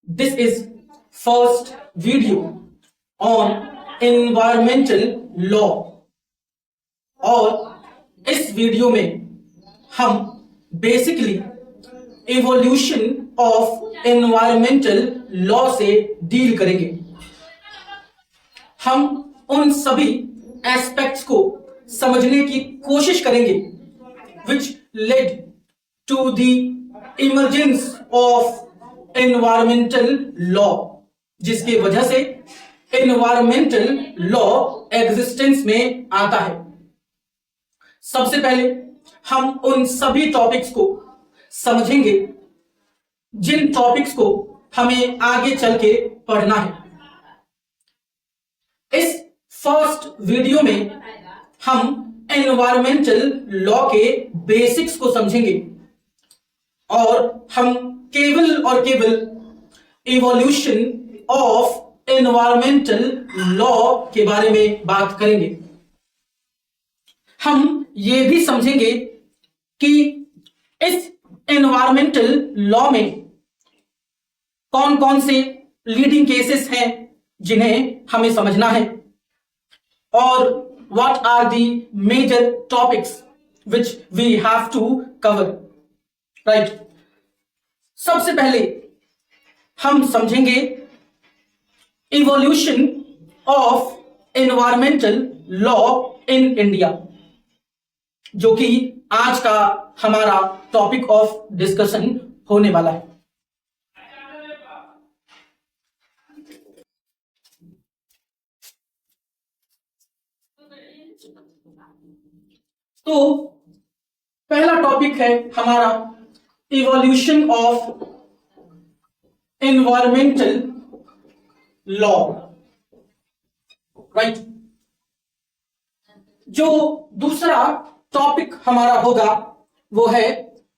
This is first video on environmental law और इस video में हम basically evolution of environmental law से डील करेंगे। हम उन सभी एस्पेक्ट्स को समझने की कोशिश करेंगे which led to the emergence of environmental law, जिसकी वजह से environmental law एग्जिस्टेंस में आता है। सबसे पहले हम उन सभी टॉपिक्स को समझेंगे जिन टॉपिक्स को हमें आगे चल के पढ़ना है। इस फर्स्ट वीडियो में हम एनवायरमेंटल लॉ के बेसिक्स को समझेंगे और हम केवल और केवल इवोल्यूशन ऑफ एनवायरमेंटल लॉ के बारे में बात करेंगे। हम ये भी समझेंगे कि इस एनवायरमेंटल लॉ में कौन कौन से लीडिंग केसेस हैं जिन्हें हमें समझना है और what are the major topics which we have to cover, right? सबसे पहले हम समझेंगे evolution of environmental law in India, जो कि आज का हमारा टॉपिक ऑफ डिस्कशन होने वाला है। तो पहला टॉपिक है हमारा evolution of environmental law, right. जो दूसरा टॉपिक हमारा होगा वो है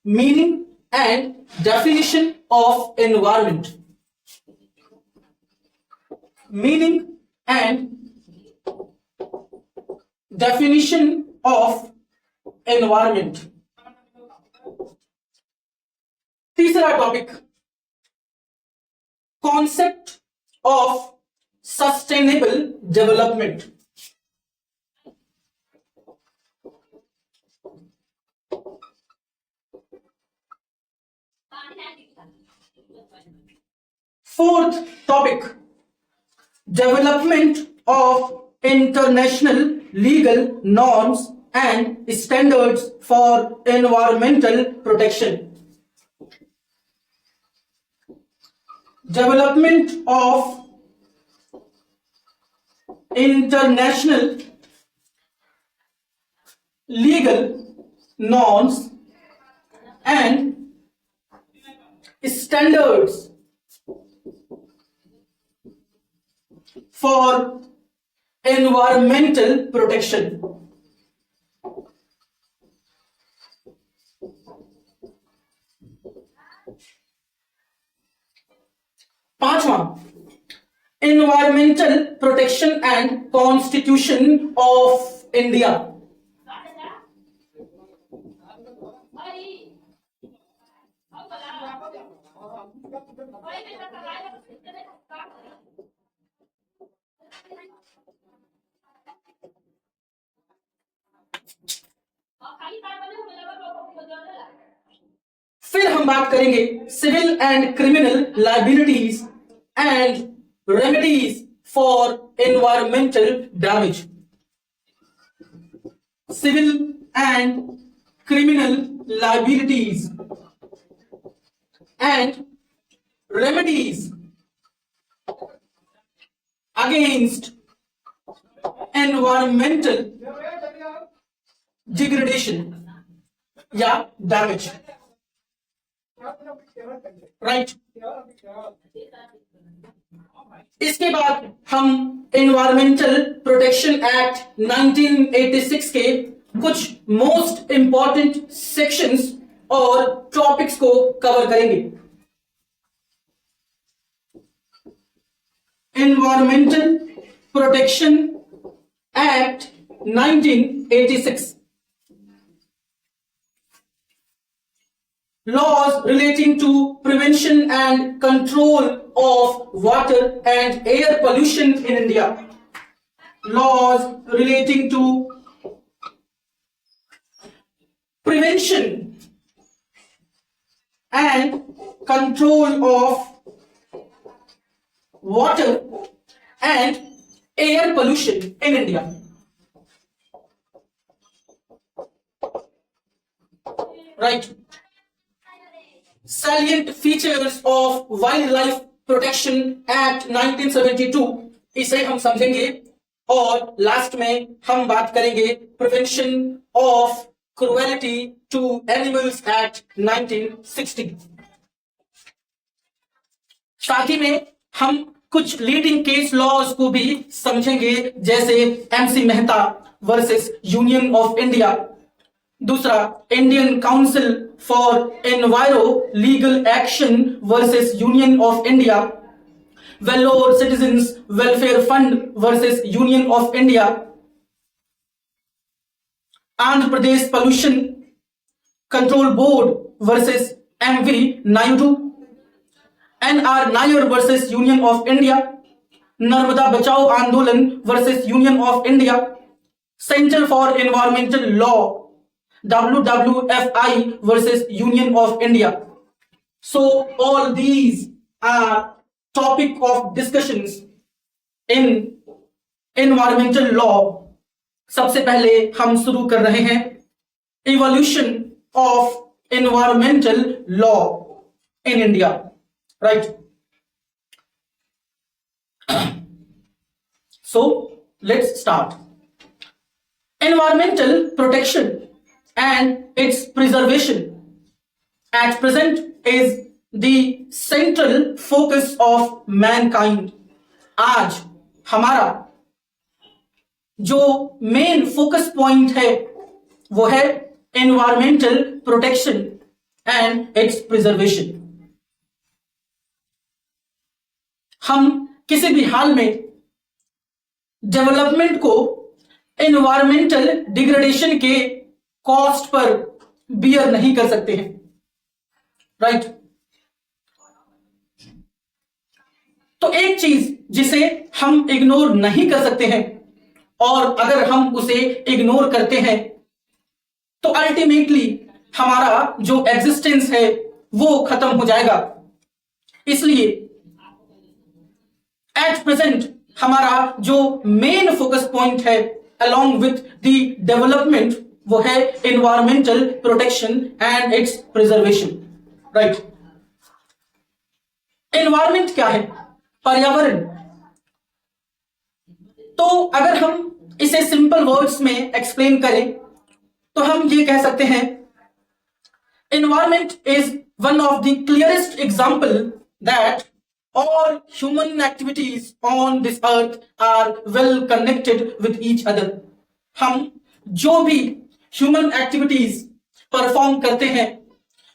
meaning and definition of environment. Meaning and definition of environment. तीसरा topic concept of sustainable development. Fourth topic development of international legal norms and standards for environmental protection. Development of international legal norms and standards for environmental protection. पांचवा environmental protection and constitution of India. फिर हम बात करेंगे civil and criminal liabilities and remedies for environmental damage. Civil and criminal liabilities and remedies against environmental degradation या damage, right. इसके बाद हम environmental protection act 1986 के कुछ मोस्ट इंपॉर्टेंट सेक्शंस और टॉपिक्स को कवर करेंगे। Environmental protection act 1986 laws relating to prevention and control of water and air pollution in India. Laws relating to prevention and control of water and air pollution in India. Right. Salient features of Wildlife Protection Act 1972, इसे हम समझेंगे और last में हम बात करेंगे prevention of cruelty to animals act 1960। साथ ही में हम कुछ लीडिंग केस लॉज को भी समझेंगे, जैसे MC Mehta versus Union of India, दूसरा Indian council for enviro legal action versus Union of India, Vellore citizens welfare fund versus Union of India, Andhra Pradesh pollution control board versus MV Naidu, NR Nair versus Union of India, Narmada Bachao Andolan versus Union of India, centre for environmental law WWFI versus Union of India. So all these are topic of discussions in environmental law. सबसे पहले हम शुरू कर रहे हैं evolution of environmental law in India. Right? So let's start. Environmental protection and its preservation at present is the central focus of mankind. आज हमारा जो मेन फोकस पॉइंट है वो है environmental protection and it's preservation. हम किसी भी हाल में डेवलपमेंट को एनवायरमेंटल डिग्रेडेशन के कॉस्ट पर बियर नहीं कर सकते हैं। राइट। तो एक चीज जिसे हम इग्नोर नहीं कर सकते हैं, और अगर हम उसे इग्नोर करते हैं तो अल्टीमेटली हमारा जो एग्जिस्टेंस है वो खत्म हो जाएगा। इसलिए एट प्रेजेंट हमारा जो मेन फोकस पॉइंट है अलोंग विथ द डेवलपमेंट वो है environmental protection and it's preservation. Right. Environment क्या है? पर्यावरण। तो अगर हम इसे सिंपल वर्ड्स में एक्सप्लेन करें तो हम ये कह सकते हैं, environment is one of the clearest example that all human activities on this earth are well connected with each other. हम जो भी ह्यूमन एक्टिविटीज परफॉर्म करते हैं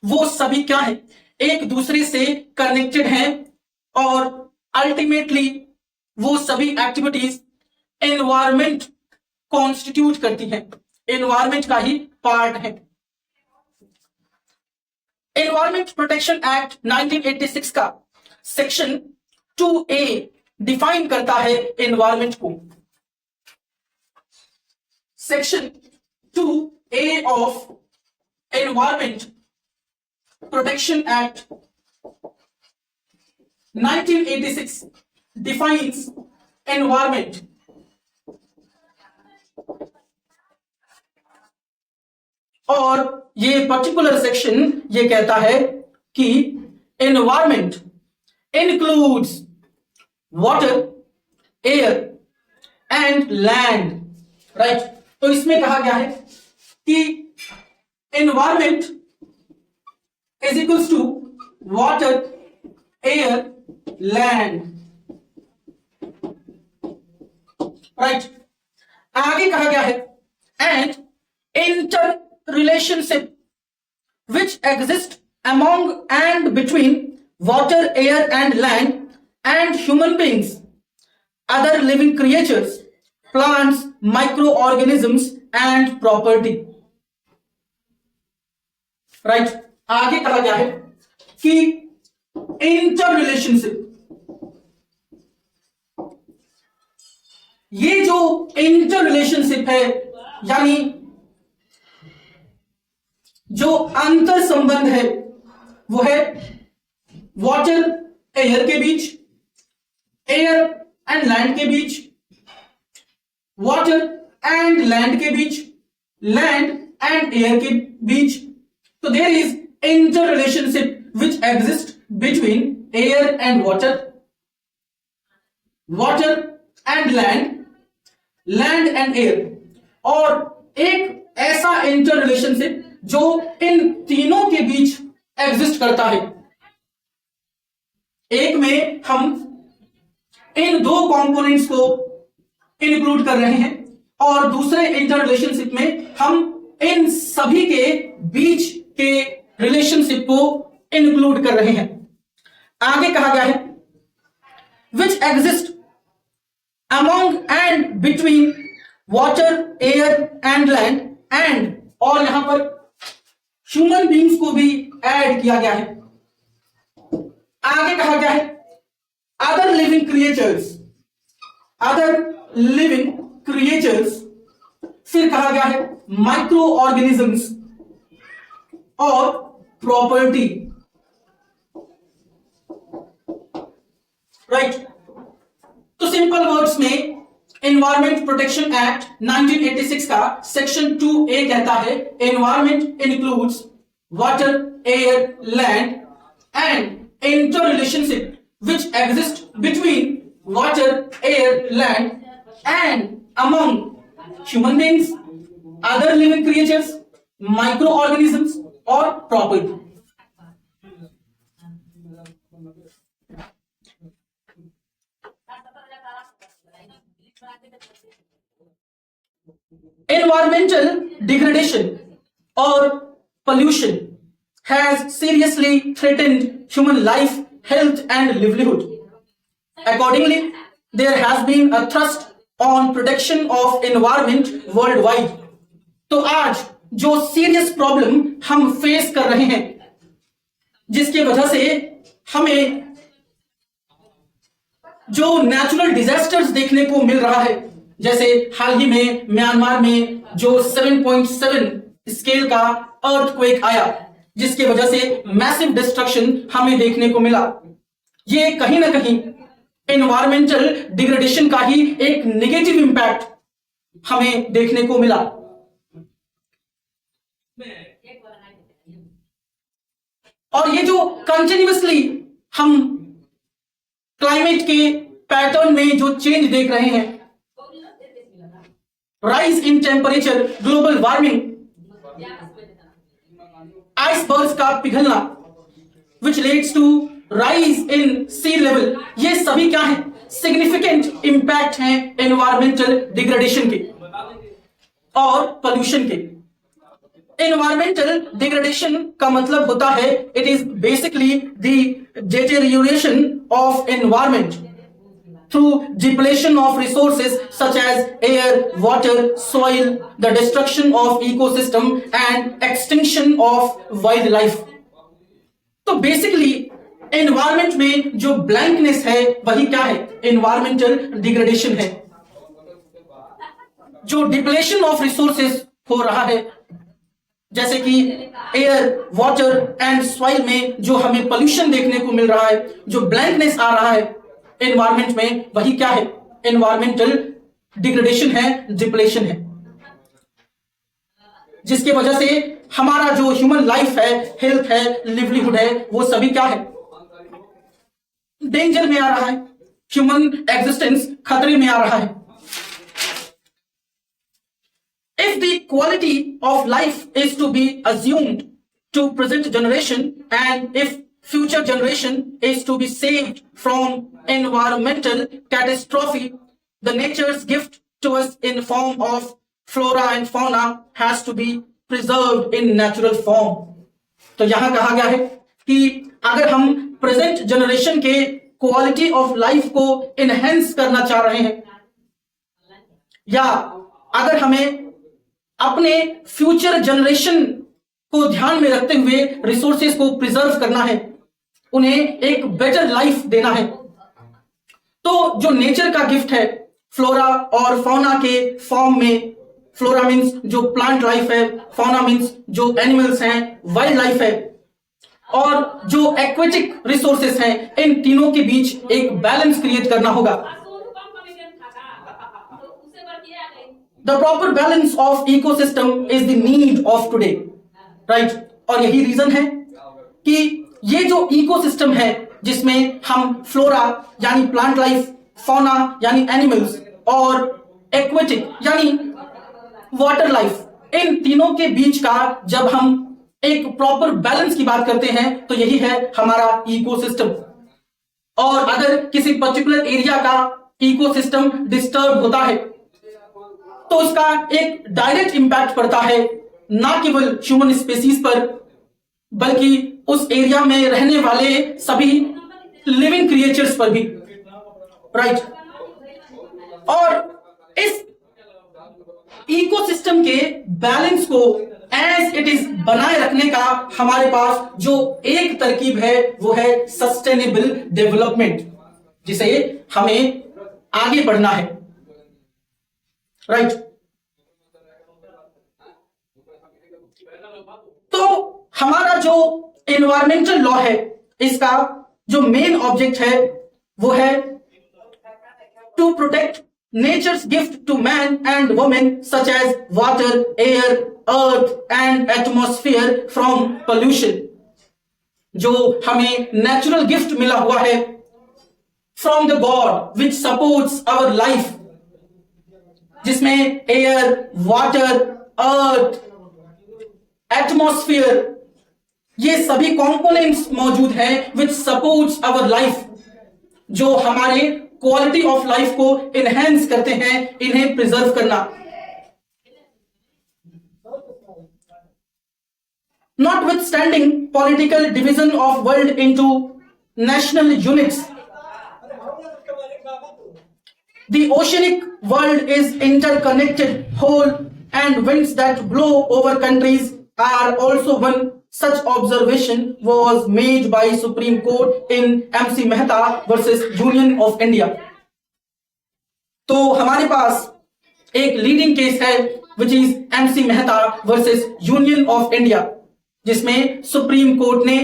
वो सभी क्या है? एक दूसरे से कनेक्टेड हैं और अल्टीमेटली वो सभी एक्टिविटीज एनवायरमेंट कॉन्स्टिट्यूट करती हैं, एनवायरमेंट का ही पार्ट है। एनवायरमेंट प्रोटेक्शन एक्ट 1986 का सेक्शन 2A डिफाइन करता है एनवायरमेंट को। Section 2A of environment protection act 1986 defines environment और ये पर्टिकुलर सेक्शन ये कहता है कि environment includes water, air and land. Right? तो इसमें कहा गया है कि environment is equals to water, air, land. Right? आगे कहा गया है and interrelationship which exist among and between water, air and land and human beings, other living creatures, plants, microorganisms and property. Right? आगे कहा गया है कि इंटर रिलेशनशिप, ये जो इंटर रिलेशनशिप है यानी जो अंतर संबंध है वो है वाटर एयर के बीच, एयर एंड लैंड के बीच, वाटर एंड लैंड के बीच, लैंड एंड एयर के बीच। तो there is inter relationship which exist between air and water, water and land, land and air, और एक ऐसा इंटर रिलेशनशिप जो इन तीनों के बीच एग्जिस्ट करता है। एक में हम इन दो कंपोनेंट्स को इंक्लूड कर रहे हैं और दूसरे इंटर रिलेशनशिप में हम इन सभी के बीच के रिलेशनशिप को इंक्लूड कर रहे हैं। आगे कहा गया है which exist among and between water, air and land and, और यहां पर ह्यूमन बींग्स को भी ऐड किया गया है। आगे कहा गया है other living creatures, other living creatures, फिर कहा गया है माइक्रो ऑर्गेनिजम्स और प्रॉपर्टी, राइट। तो सिंपल वर्ड्स में एनवायरमेंट प्रोटेक्शन एक्ट 1986 का सेक्शन 2A कहता है environment includes water, air, land and inter relationship which exist between water, air, land and among human beings, other living creatures, microorganisms or property. Environmental degradation or pollution has seriously threatened human life, health and livelihood. Accordingly, there has been a thrust on protection of environment worldwide. तो आज जो serious problem हम face कर रहे हैं जिसकी वजह से हमें जो नेचुरल डिजास्टर्स देखने को मिल रहा है, जैसे हाल ही में म्यांमार में जो 7.7 स्केल का अर्थक्वेक आया जिसकी वजह से मैसिव डिस्ट्रक्शन हमें देखने को मिला, ये कहीं ना कहीं एनवायरमेंटल डिग्रेडेशन का ही एक नेगेटिव इंपैक्ट हमें देखने को मिला। और ये जो कंटिन्यूअसली हम क्लाइमेट के पैटर्न में जो चेंज देख रहे हैं, rise in temperature, global warming, icebergs का पिघलना which leads to rise in sea level, ये सभी क्या है? सिग्निफिकेंट इंपैक्ट हैं एनवायरमेंटल डिग्रेडेशन के और पोल्यूशन के। एनवायरमेंटल डिग्रेडेशन का मतलब होता है it is basically the deterioration of environment through depletion of resources such as air, water, soil, the destruction of ecosystem and extinction of wildlife. तो basically environment में जो ब्लैंकनेस है वही क्या है? एनवायरमेंटल डिग्रेडेशन है। जो डिप्लेशन ऑफ रिसोर्सेस हो रहा है जैसे कि एयर, वाटर एंड सॉइल में जो हमें पोल्यूशन देखने को मिल रहा है, जो ब्लैंकनेस आ रहा है एनवायरमेंट में, वही क्या है? एनवायरमेंटल डिग्रेडेशन है, डिप्लेशन है, जिसकी वजह से हमारा जो ह्यूमन लाइफ है, हेल्थ है, लिवलीहुड है, वो सभी क्या है? डेंजर में आ रहा है, ह्यूमन एग्जिस्टेंस खतरे में आ रहा है। If the quality of life is to be assumed to present generation and if future generation is to be saved from environmental catastrophe, the nature's gift to us in form of flora and fauna has to be preserved in natural form. तो यहां कहा गया है कि अगर हम present generation के quality of life को इनहेंस करना चाह रहे हैं या अगर हमें अपने फ्यूचर जनरेशन को ध्यान में रखते हुए रिसोर्सेज को प्रिजर्व करना है, उन्हें एक बेटर लाइफ देना है। तो जो नेचर का गिफ्ट है फ्लोरा और फौना के फॉर्म में, फ्लोरा मीन्स जो प्लांट लाइफ है, फौना मीन्स जो एनिमल्स हैं, वाइल्ड लाइफ है, और जो एक्वेटिक रिसोर्सेस हैं, इन तीनों के बीच एक बैलेंस क्रिएट करना होगा। The proper balance of ecosystem is the need of today, right. और यही रीजन है कि ये जो इकोसिस्टम है जिसमें हम फ्लोरा यानी प्लांट लाइफ, फौना यानी एनिमल्स, और एक्वेटिक यानी वाटर लाइफ, इन तीनों के बीच का जब हम एक प्रॉपर बैलेंस की बात करते हैं तो यही है हमारा इकोसिस्टम। और अगर किसी पर्टिकुलर एरिया का इकोसिस्टम डिस्टर्ब होता है तो उसका एक डायरेक्ट इंपैक्ट पड़ता है ना केवल ह्यूमन स्पीसीज पर, बल्कि उस एरिया में रहने वाले सभी लिविंग क्रिएचर्स पर भी, राइट। और इस इकोसिस्टम के बैलेंस को एज इट इज बनाए रखने का हमारे पास जो एक तरकीब है वो है सस्टेनेबल डेवलपमेंट, जिसे हमें आगे बढ़ना है, राइट। तो हमारा जो एनवायरमेंटल लॉ है, इसका जो मेन ऑब्जेक्ट है वो है to protect nature's gift to man and woman such as water, air, earth and atmosphere from pollution। जो हमें नेचुरल गिफ्ट मिला हुआ है from the God which supports our life, जिसमें एयर, वाटर, अर्थ, एटमॉस्फेयर, ये सभी कंपोनेंट्स मौजूद हैं which supports our life, जो हमारे क्वालिटी ऑफ लाइफ को इनहेंस करते हैं, इन्हें प्रिजर्व करना। Notwithstanding political division of world into national units, the oceanic world is interconnected whole, and winds that blow over countries are also one such observation was made by Supreme Court in MC Mehta versus Union of India। तो हमारे पास एक leading case है which is MC Mehta versus Union of India, जिसमें supreme Court ने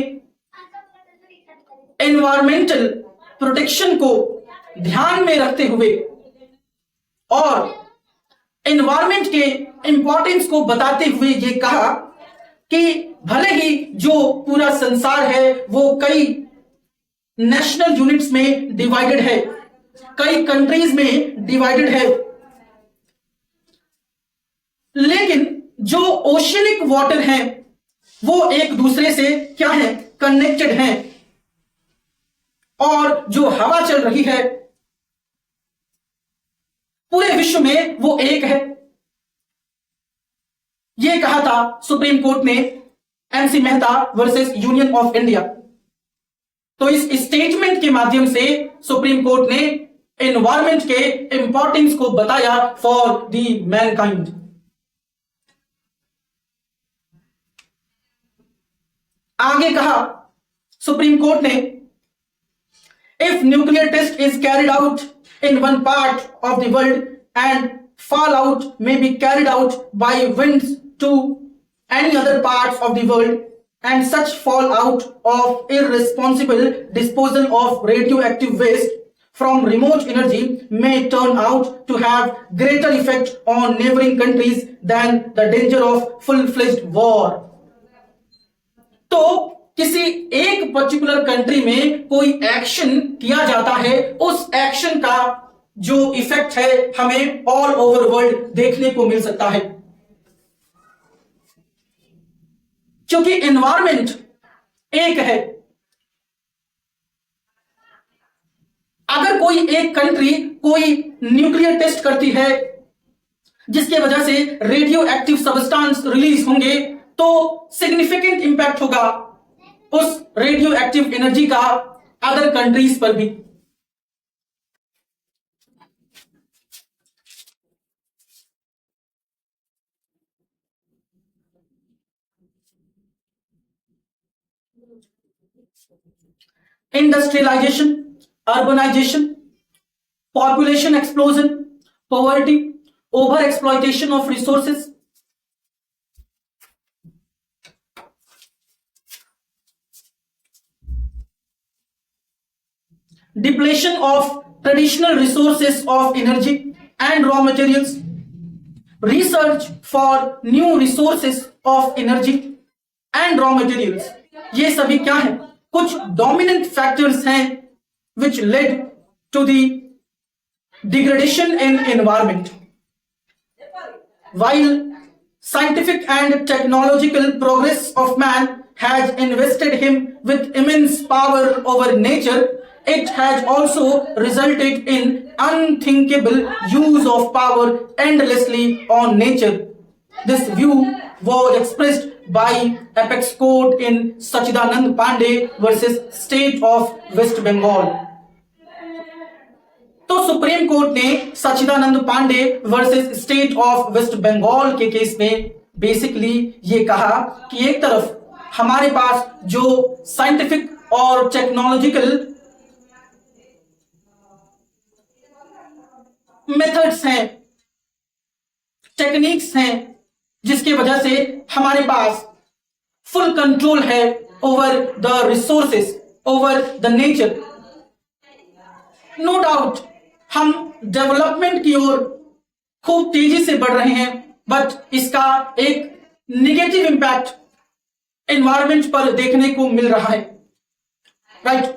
environmental protection को ध्यान में रखते हुए और एनवायरमेंट के इंपॉर्टेंस को बताते हुए ये कहा कि भले ही जो पूरा संसार है वो कई नेशनल यूनिट्स में डिवाइडेड है, कई कंट्रीज में डिवाइडेड है, लेकिन जो ओशियनिक वाटर हैं वो एक दूसरे से क्या है, कनेक्टेड हैं। और जो हवा चल रही है पूरे विश्व में वो एक है। ये कहा था सुप्रीम कोर्ट ने MC Mehta versus Union of India. तो इस स्टेटमेंट के माध्यम से सुप्रीम कोर्ट ने एनवायरमेंट के इंपॉर्टेंस को बताया फॉर द मैनकाइंड। आगे कहा सुप्रीम कोर्ट ने, if nuclear test is carried out in one part of the world and fallout may be carried out by winds to any other parts of the world, and such fallout of irresponsible disposal of radioactive waste from remote energy may turn out to have greater effect on neighboring countries than the danger of full-fledged war। तो किसी एक particular country में कोई action किया जाता है, उस action का जो इफेक्ट है हमें ऑल ओवर वर्ल्ड देखने को मिल सकता है, क्योंकि एनवायरमेंट एक है। अगर कोई एक कंट्री कोई न्यूक्लियर टेस्ट करती है जिसके वजह से रेडियो एक्टिव सब्सटेंस रिलीज होंगे, तो सिग्निफिकेंट इंपैक्ट होगा उस रेडियो एक्टिव एनर्जी का अदर कंट्रीज पर भी। industrialization, urbanization, population explosion, poverty, overexploitation of resources, depletion of traditional resources of energy and raw materials, research for new resources of energy and raw materials. ये सभी क्या है? कुछ dominant factors हैं which led to the degradation in environment. While scientific and technological progress of man has invested him with immense power over nature, it has also resulted in unthinkable use of power endlessly on nature. This view was expressed by apex court in Sachidanand Pandey versus State of West Bengal. तो Supreme Court ने Sachchidanand Pandey versus state of West Bengal के case में basically ये कहा कि एक तरफ हमारे पास जो साइंटिफिक और टेक्नोलॉजिकल मेथड्स हैं, टेक्निक्स हैं, जिसकी वजह से हमारे पास फुल कंट्रोल है over the resources, over the nature. No doubt हम डेवलपमेंट की ओर खूब तेजी से बढ़ रहे हैं, बट इसका एक निगेटिव इंपैक्ट एनवायरमेंट पर देखने को मिल रहा है. राइट.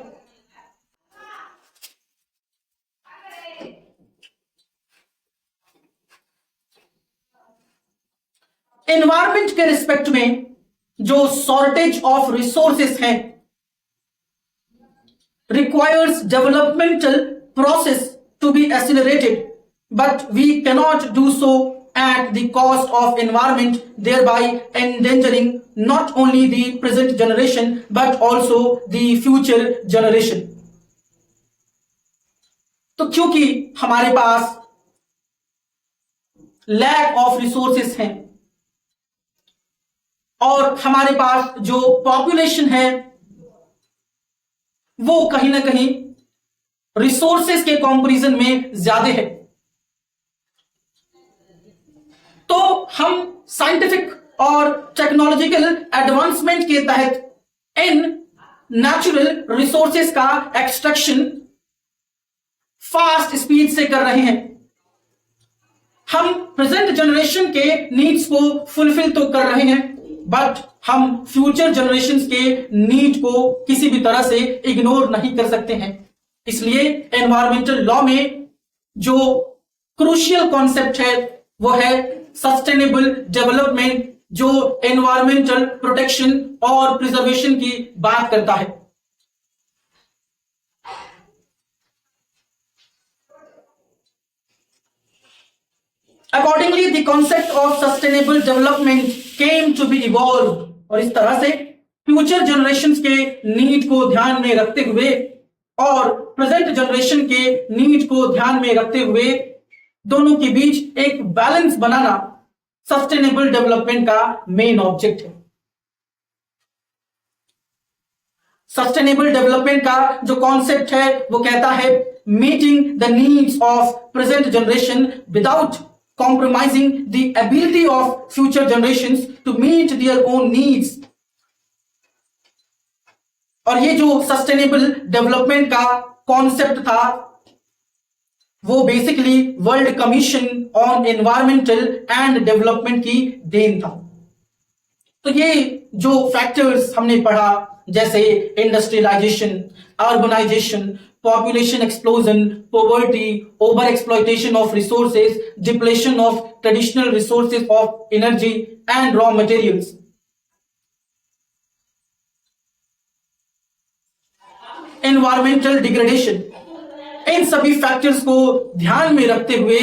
एनवायरमेंट के रिस्पेक्ट में जो शॉर्टेज ऑफ रिसोर्सेस हैं requires developmental process to be accelerated, but we cannot do so at the cost of environment, thereby endangering not only the present generation but also the future generation. तो क्योंकि हमारे पास lack of resources हैं और हमारे पास जो population है वो कहीं ना कहीं रिसोर्सेस के कंपैरिजन में ज्यादा है, तो हम साइंटिफिक और टेक्नोलॉजिकल एडवांसमेंट के तहत इन नेचुरल रिसोर्सेस का एक्सट्रैक्शन फास्ट स्पीड से कर रहे हैं. हम प्रेजेंट जनरेशन के नीड्स को फुलफिल तो कर रहे हैं, बट हम फ्यूचर जनरेशंस के नीड को किसी भी तरह से इग्नोर नहीं कर सकते हैं. इसलिए एनवायरमेंटल लॉ में जो क्रूशियल कॉन्सेप्ट है वो है सस्टेनेबल डेवलपमेंट, जो एनवायरमेंटल प्रोटेक्शन और प्रिजर्वेशन की बात करता है. Accordingly, the concept of sustainable development came to be evolved. और इस तरह से फ्यूचर जनरेशंस के नीड को ध्यान में रखते हुए और प्रेजेंट जनरेशन के नीड को ध्यान में रखते हुए दोनों के बीच एक बैलेंस बनाना सस्टेनेबल डेवलपमेंट का मेन ऑब्जेक्ट है. सस्टेनेबल डेवलपमेंट का जो कॉन्सेप्ट है वो कहता है meeting the needs of present generation without compromising the ability of future generations to meet their own needs. और ये जो सस्टेनेबल डेवलपमेंट का कॉन्सेप्ट था वो basically world commission on environmental and development की देन था. तो ये जो फैक्टर्स हमने पढ़ा जैसे industrialisation, urbanisation, population explosion, poverty, overexploitation of resources, depletion of traditional resources of energy and raw materials. Environmental degradation. इन सभी फैक्टर्स को ध्यान में रखते हुए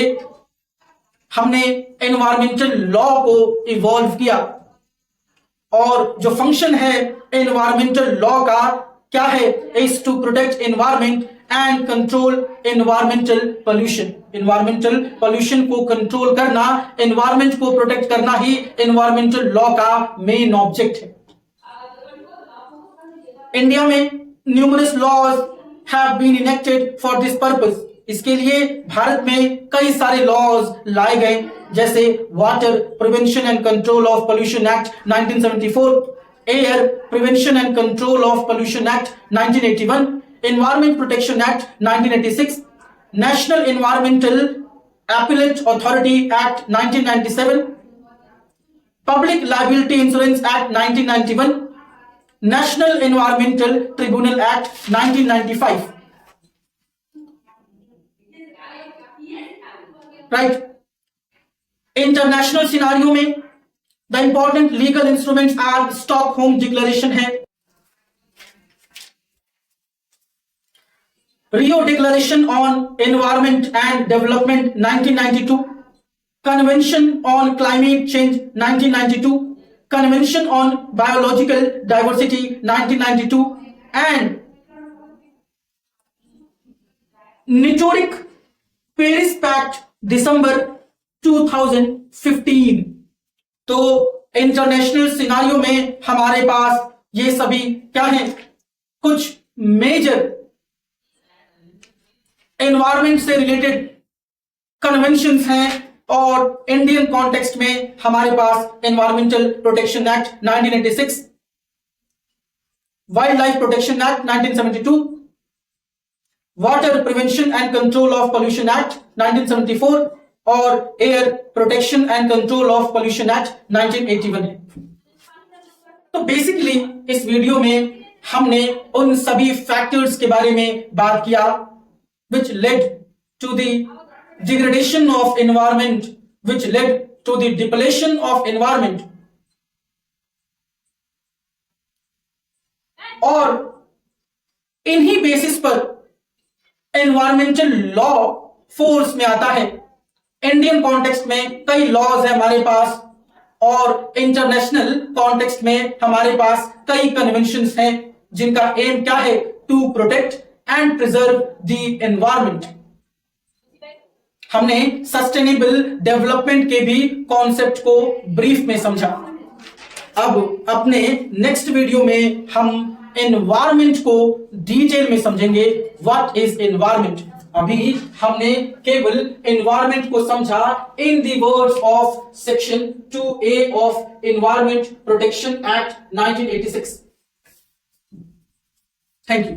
हमने एनवायरमेंटल लॉ को इवॉल्व किया और जो फंक्शन है एनवायरमेंटल लॉ का क्या है, is to protect environment and control environmental pollution. Environmental pollution को कंट्रोल करना, एनवायरमेंट को प्रोटेक्ट करना ही एनवायरमेंटल लॉ का मेन ऑब्जेक्ट है. इंडिया में numerous laws have been enacted for this purpose. इसके लिए भारत में कई सारे लॉज लाए गए, जैसे water prevention and control of pollution act 1974, air prevention and control of pollution act 1981, environment protection act 1986, national environmental appellate authority act 1997, public liability insurance act 1991, national environmental tribunal act 1995. Right. International scenario में the important legal instruments are Stockholm declaration है, Rio declaration on environment and development 1992, convention on climate change 1992, convention on biological diversity 1992 and निटोरिक Paris pact दिसंबर 2015. तो international scenario में हमारे पास ये सभी क्या है, कुछ मेजर एनवायरमेंट से रिलेटेड कन्वेंशंस हैं, और इंडियन कॉन्टेक्स्ट में हमारे पास environmental protection act 1986, wildlife protection act 1972, water prevention and control of pollution act 1974 और air protection and control of pollution act 1981 है. तो बेसिकली इस वीडियो में हमने उन सभी फैक्टर्स के बारे में बात किया which led to the degradation of environment, which led to the depletion of environment. और इन्हीं बेसिस पर एनवायरमेंटल लॉ फोर्स में आता है. इंडियन कॉन्टेक्स्ट में कई लॉज है हमारे पास, और इंटरनेशनल कॉन्टेक्स्ट में हमारे पास कई कन्वेंशंस हैं जिनका एम क्या है, to protect and preserve the environment. हमने सस्टेनेबल डेवलपमेंट के भी कॉन्सेप्ट को ब्रीफ में समझा. अब अपने नेक्स्ट वीडियो में हम एनवायरमेंट को डिटेल में समझेंगे. What is environment? अभी हमने केवल एनवायरमेंट को समझा in the words of section 2A of environment protection act 1986. Thank you.